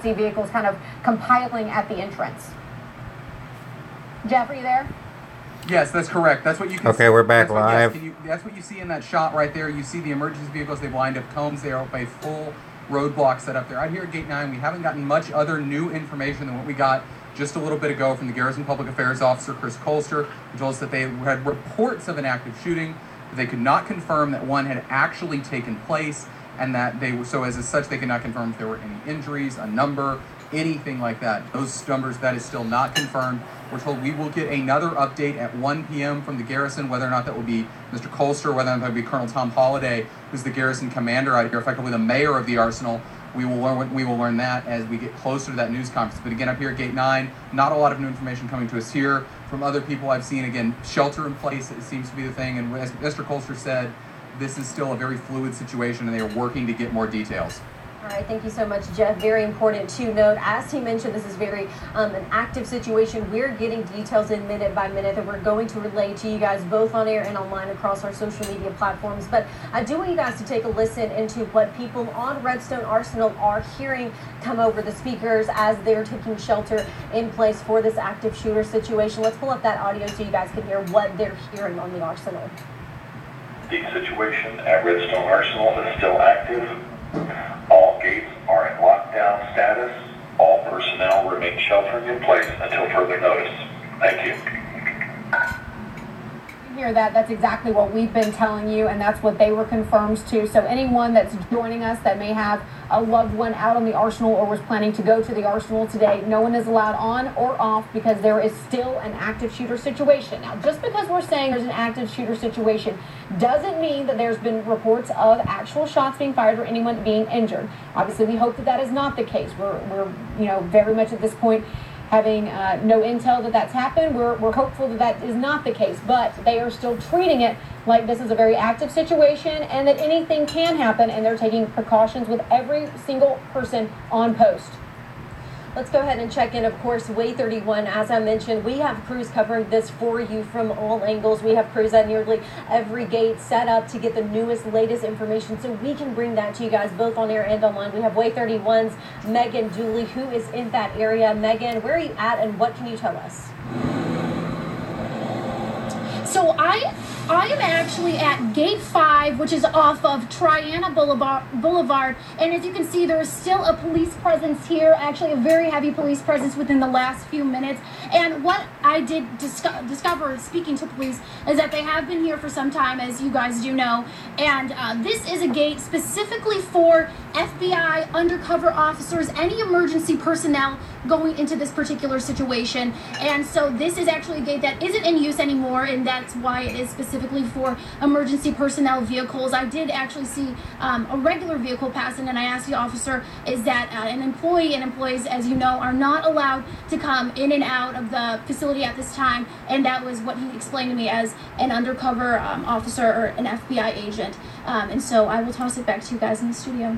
emergency vehicles kind of compiling at the entrance. Jeff, are you there? Yes, that's correct. That's what you can Okay, see. we're back Yes, live. that's what you see in that shot right there. You see the emergency vehicles. They've lined up cones. They are up a full roadblock set up there. Out here at Gate 9, we haven't gotten much other new information than what we got just a little bit ago from the Garrison Public Affairs Officer, Chris Colster, who told us that they had reports of an active shooting, but they could not confirm that one had actually taken place, and that they were, so as such, they could not confirm if there were any injuries, a number, anything like that. Those numbers, that is still not confirmed. We're told we will get another update at 1 p.m. from the Garrison, whether or not that will be Mr. Colster, whether or not that will be Colonel Tom Holliday, who's the Garrison commander out here, effectively the mayor of the Arsenal. We will learn that as we get closer to that news conference. But again, up here at Gate 9, not a lot of new information coming to us here. From other people I've seen, again, shelter in place, it seems to be the thing. And as Mr. Colster said, this is still a very fluid situation, and they are working to get more details. All right, thank you so much, Jeff. Very important to note, as he mentioned, this is very an active situation. We're getting details in minute by minute that we're going to relay to you guys both on air and online across our social media platforms. But I do want you guys to take a listen into what people on Redstone Arsenal are hearing come over the speakers as they're taking shelter in place for this active shooter situation. Let's pull up that audio so you guys can hear what they're hearing on the Arsenal. The situation at Redstone Arsenal is still active. All gates are in lockdown status. All personnel remain sheltering in place until further notice. Thank you. Hear that? That's exactly what we've been telling you, and that's what they were confirmed to. So anyone that's joining us that may have a loved one out on the Arsenal or was planning to go to the Arsenal today, no one is allowed on or off because there is still an active shooter situation. Now, just because we're saying there's an active shooter situation doesn't mean that there's been reports of actual shots being fired or anyone being injured. Obviously, we hope that that is not the case. We're very much at this point having no intel that that's happened. We're hopeful that that is not the case, but they are still treating it like this is a very active situation and that anything can happen, and they're taking precautions with every single person on post. Let's go ahead and check in, of course, Way 31. As I mentioned, we have crews covering this for you from all angles. We have crews at nearly every gate set up to get the newest, latest information so we can bring that to you guys both on air and online. We have Way 31's Megan Dooley, who is in that area. Megan, where are you at and what can you tell us? So I am actually at Gate 5, which is off of Triana Boulevard, and as you can see, there is still a police presence here, actually a very heavy police presence within the last few minutes. And what I did discover speaking to police is that they have been here for some time, as you guys do know, and this is a gate specifically for FBI undercover officers, any emergency personnel going into this particular situation. And so this is actually a gate that isn't in use anymore, and that's why it is specifically for emergency personnel vehicles. I did actually see a regular vehicle passing, and I asked the officer, is that an employee, and employees, as you know, are not allowed to come in and out of the facility at this time, and that was what he explained to me as an undercover officer or an FBI agent. And so I will toss it back to you guys in the studio.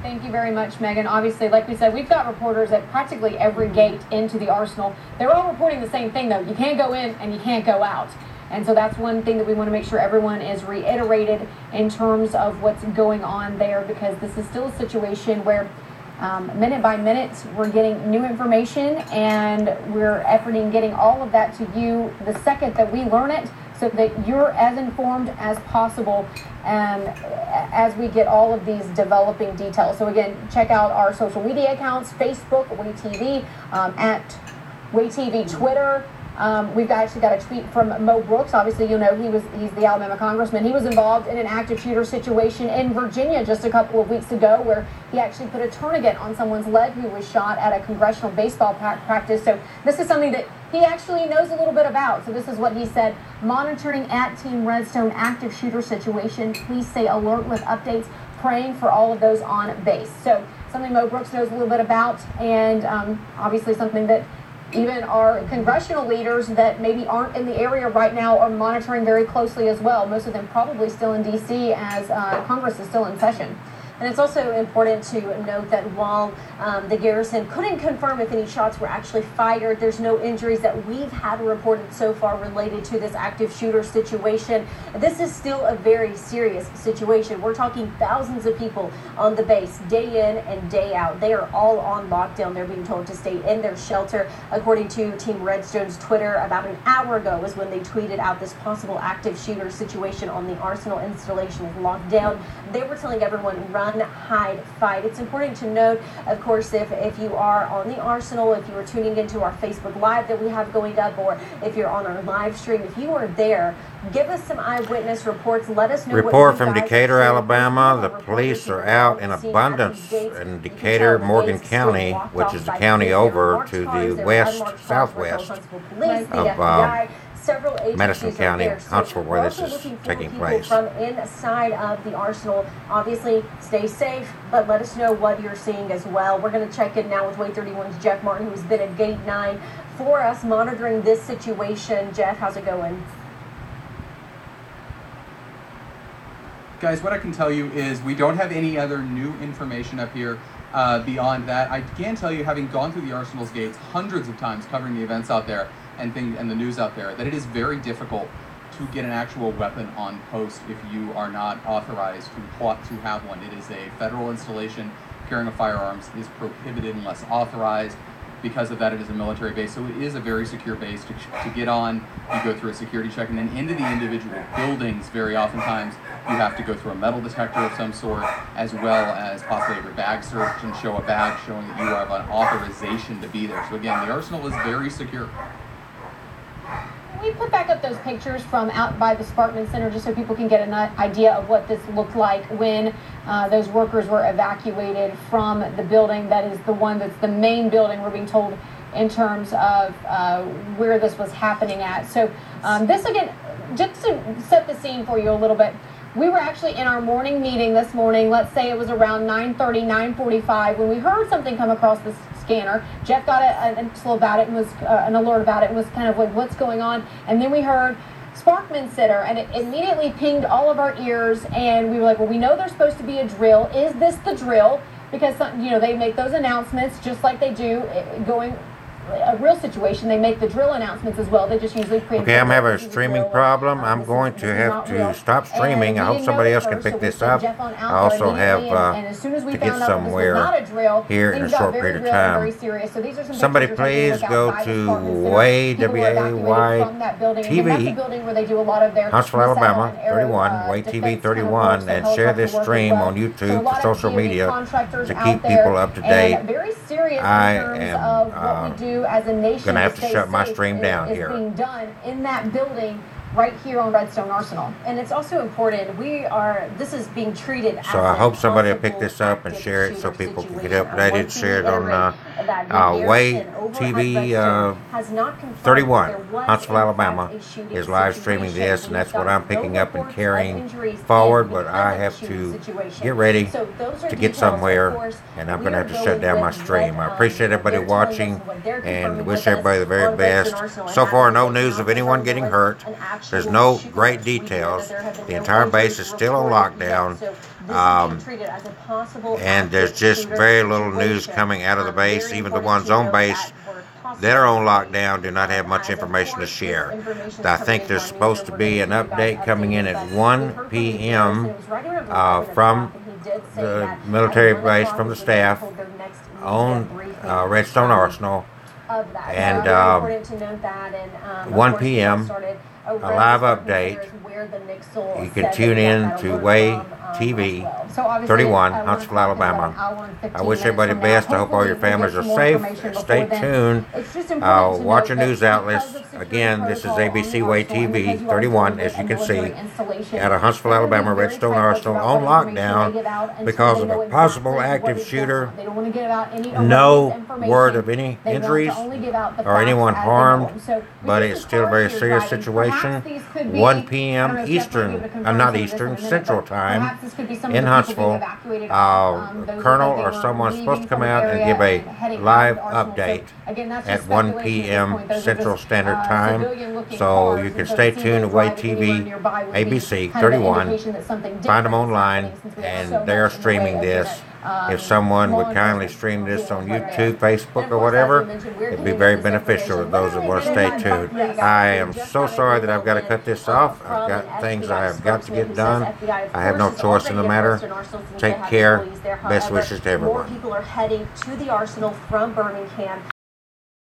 Thank you very much, Megan. Obviously, like we said, we've got reporters at practically every gate into the Arsenal. They're all reporting the same thing, though. You can't go in and you can't go out. And so that's one thing that we want to make sure everyone is reiterated in terms of what's going on there, because this is still a situation where minute by minute we're getting new information and we're efforting getting all of that to you the second that we learn it, so that you're as informed as possible as we get all of these developing details. So again, check out our social media accounts: Facebook, WayTV, at WayTV, Twitter. We've actually got a tweet from Mo Brooks. Obviously, you know, he's the Alabama congressman. He was involved in an active shooter situation in Virginia just a couple of weeks ago, where he actually put a tourniquet on someone's leg who was shot at a congressional baseball practice. So this is something that he actually knows a little bit about. So this is what he said: monitoring at Team Redstone active shooter situation. Please stay alert with updates. Praying for all of those on base. So something Mo Brooks knows a little bit about, and obviously something that even our congressional leaders that maybe aren't in the area right now are monitoring very closely as well. Most of them probably still in D.C. as Congress is still in session. And it's also important to note that while the garrison couldn't confirm if any shots were actually fired, there's no injuries that we've had reported so far related to this active shooter situation. This is still a very serious situation. We're talking thousands of people on the base, day in and day out. They are all on lockdown. They're being told to stay in their shelter. According to Team Redstone's Twitter, about an hour ago was when they tweeted out this possible active shooter situation on the Arsenal installation is locked down. They were telling everyone, run, hide, fight. It's important to note, of course, if you are on the Arsenal, if you are tuning into our Facebook Live that we have going up, or if you're on our live stream, if you are there, give us some eyewitness reports. Let us know. Report from Decatur, Alabama. The police are out in abundance in Decatur, Morgan County, which is the county over to the southwest of Madison County, Huntsville, where this is taking place. From inside of the Arsenal, obviously, stay safe, but let us know what you're seeing as well. We're going to check in now with Way 31's Jeff Martin, who's been at Gate 9 for us, monitoring this situation. Jeff, how's it going? Guys, what I can tell you is we don't have any other new information up here beyond that. I can tell you, having gone through the Arsenal's gates hundreds of times covering the events out there and the news out there, that it is very difficult to get an actual weapon on post if you are not authorized to have one. It is a federal installation. Carrying of firearms is prohibited unless authorized. Because of that, it is a military base, so it is a very secure base to get on. You go through a security check, and then into the individual buildings, very oftentimes, you have to go through a metal detector of some sort, as well as possibly your bag search and show a badge showing that you have an authorization to be there. So again, the Arsenal is very secure. We put back up those pictures from out by the Sparkman Center just so people can get an idea of what this looked like when those workers were evacuated from the building. That is the one that's the main building, we're being told, in terms of where this was happening at. So this, again, just to set the scene for you a little bit, we were actually in our morning meeting this morning. Let's say it was around 9:30, 9:45, when we heard something come across the scanner. Jeff got an info about it and was an alert about it and was kind of like, what's going on? And then we heard Sparkman Center, and it immediately pinged all of our ears, and we were like, well, we know there's supposed to be a drill. Is this the drill? Because, you know, they make those announcements just like they do going a real situation. They make the drill announcements as well. They just usually Okay, I'm having a streaming problem. I'm going to have to stop streaming. I hope somebody else can pick this up. I also have to get somewhere here in a short period of time. Somebody please go to Way, W-A-Y TV, Huntsville, Alabama, 31, Way TV 31, and share this stream on YouTube for social media to keep people up to date. I am as a nation, gonna have to shut my stream down here. Being done in that building right here on Redstone Arsenal. And it's also important, this is being treated as I hope somebody will pick this up and share it so people can get updated. Share it on Way TV 31, Huntsville, Alabama is live streaming this, and that's what I'm picking up and carrying forward, but I have to get ready to get somewhere, and I'm going to have to shut down my stream. I appreciate everybody watching and wish everybody the very best. So far, no news of anyone getting hurt. There's no great details. The entire base is still on lockdown. And there's just very little news coming out of the base. Even the ones on base that are on lockdown do not have much information to share. I think there's supposed to be an update coming in at 1 p.m. From the military base, from the staff on Redstone Arsenal, and 1 p.m. a live update. You can tune in to Way TV 31, Huntsville, Alabama. I wish everybody the best. I hope all your families are safe. Stay tuned. Watch your news outlets. Again, this is ABC Way TV 31, as you can see, out of Huntsville, Alabama, Redstone Arsenal on lockdown because of a possible active shooter. No word of any injuries or anyone harmed, but it's still a very serious situation. 1 p.m. Eastern, not Eastern, Central Time. this could be some in of the people being Huntsville. evacuated Colonel or someone's supposed to come out and give a live update at 1 p.m. Central Standard Time. So you can stay tuned to Way TV, ABC 31. Find them online, and they're streaming this. If someone would kindly stream this on YouTube, Facebook, or whatever, it'd be very beneficial to those that want to stay tuned. I am so sorry that I've got to cut this off. I've got things I have got to get done. I have no choice in the matter. Take care. Best wishes to everyone. More people are heading to the arsenal from Birmingham.